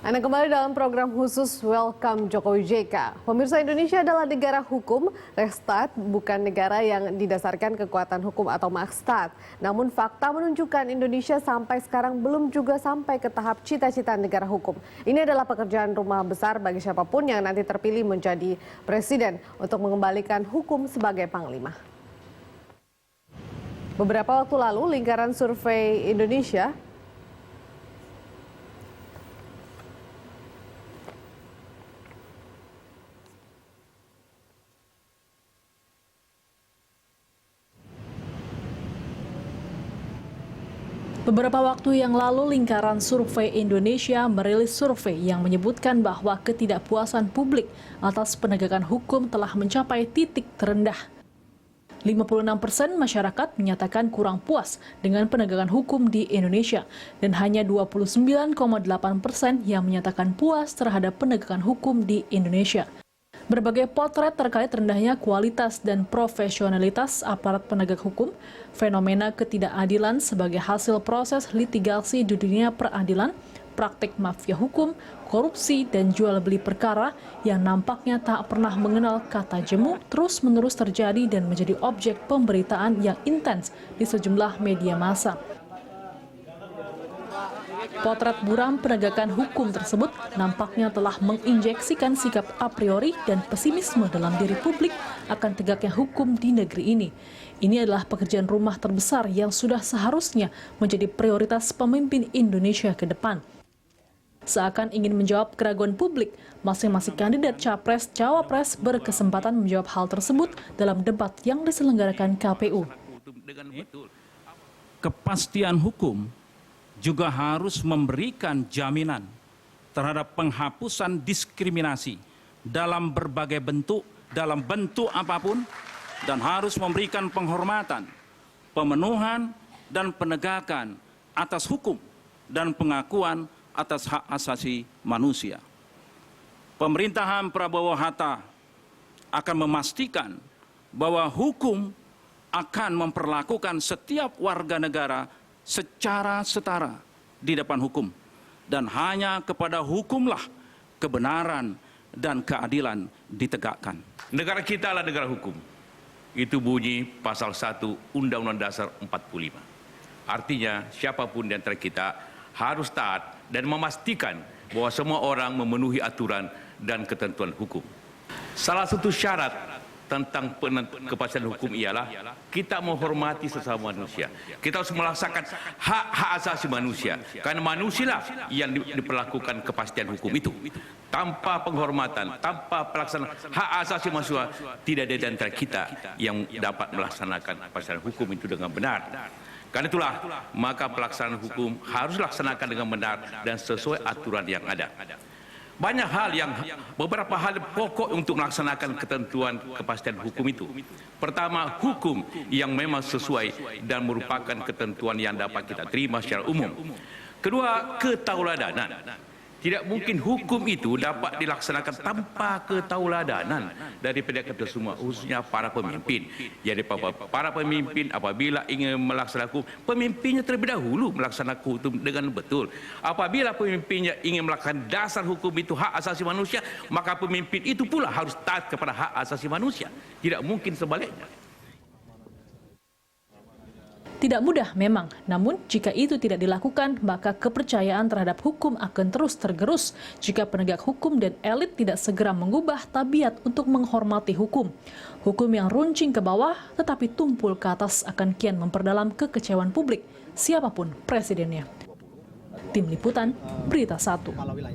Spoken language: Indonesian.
Anda kembali dalam program khusus Welcome Jokowi JK. Pemirsa, Indonesia adalah negara hukum, Rechtsstaat, bukan negara yang didasarkan kekuatan hukum atau Machtsstaat. Namun fakta menunjukkan Indonesia sampai sekarang belum juga sampai ke tahap cita-cita negara hukum. Ini adalah pekerjaan rumah besar bagi siapapun yang nanti terpilih menjadi presiden untuk mengembalikan hukum sebagai panglima. Beberapa waktu lalu, lingkaran survei Indonesia Beberapa waktu yang lalu, lingkaran survei Indonesia merilis survei yang menyebutkan bahwa ketidakpuasan publik atas penegakan hukum telah mencapai titik terendah. 56% masyarakat menyatakan kurang puas dengan penegakan hukum di Indonesia dan hanya 29,8% yang menyatakan puas terhadap penegakan hukum di Indonesia. Berbagai potret terkait rendahnya kualitas dan profesionalitas aparat penegak hukum, fenomena ketidakadilan sebagai hasil proses litigasi di dunia peradilan, praktik mafia hukum, korupsi, dan jual beli perkara yang nampaknya tak pernah mengenal kata jemu terus-menerus terjadi dan menjadi objek pemberitaan yang intens di sejumlah media massa. Potret buram penegakan hukum tersebut nampaknya telah menginjeksikan sikap a priori dan pesimisme dalam diri publik akan tegaknya hukum di negeri ini. Ini adalah pekerjaan rumah terbesar yang sudah seharusnya menjadi prioritas pemimpin Indonesia ke depan. Seakan ingin menjawab keraguan publik, masing-masing kandidat capres-cawapres berkesempatan menjawab hal tersebut dalam debat yang diselenggarakan KPU. Kepastian hukum juga harus memberikan jaminan terhadap penghapusan diskriminasi dalam berbagai bentuk, dalam bentuk apapun, dan harus memberikan penghormatan, pemenuhan, dan penegakan atas hukum dan pengakuan atas hak asasi manusia. Pemerintahan Prabowo Hatta akan memastikan bahwa hukum akan memperlakukan setiap warga negara secara setara di depan hukum, dan hanya kepada hukumlah kebenaran dan keadilan ditegakkan. Negara kita adalah negara hukum. Itu bunyi pasal 1 Undang-Undang Dasar 45. Artinya siapapun di antara kita harus taat dan memastikan bahwa semua orang memenuhi aturan dan ketentuan hukum. Salah satu syarat tentang kepastian hukum ialah kita menghormati sesama manusia. Kita harus melaksanakan hak-hak asasi manusia. Karena manusialah yang diperlakukan kepastian hukum itu. Tanpa penghormatan, tanpa pelaksanaan hak asasi manusia, tidak ada di antara kita yang dapat melaksanakan kepastian hukum itu dengan benar. Karena itulah, maka pelaksanaan hukum harus dilaksanakan dengan benar dan sesuai aturan yang ada. Banyak hal beberapa hal pokok untuk melaksanakan ketentuan kepastian hukum itu. Pertama, hukum yang memang sesuai dan merupakan ketentuan yang dapat kita terima secara umum. Kedua, ketauladanan. Tidak mungkin hukum itu dapat dilaksanakan tanpa ketauladanan daripada kita semua, khususnya para pemimpin. Jadi para pemimpin apabila ingin melaksanakan hukum, pemimpinnya terlebih dahulu melaksanakan hukum dengan betul. Apabila pemimpinnya ingin melaksanakan dasar hukum itu hak asasi manusia, maka pemimpin itu pula harus taat kepada hak asasi manusia. Tidak mungkin sebaliknya. Tidak mudah memang, namun jika itu tidak dilakukan, maka kepercayaan terhadap hukum akan terus tergerus jika penegak hukum dan elit tidak segera mengubah tabiat untuk menghormati hukum. Hukum yang runcing ke bawah tetapi tumpul ke atas akan kian memperdalam kekecewaan publik, siapapun presidennya. Tim Liputan, Berita 1.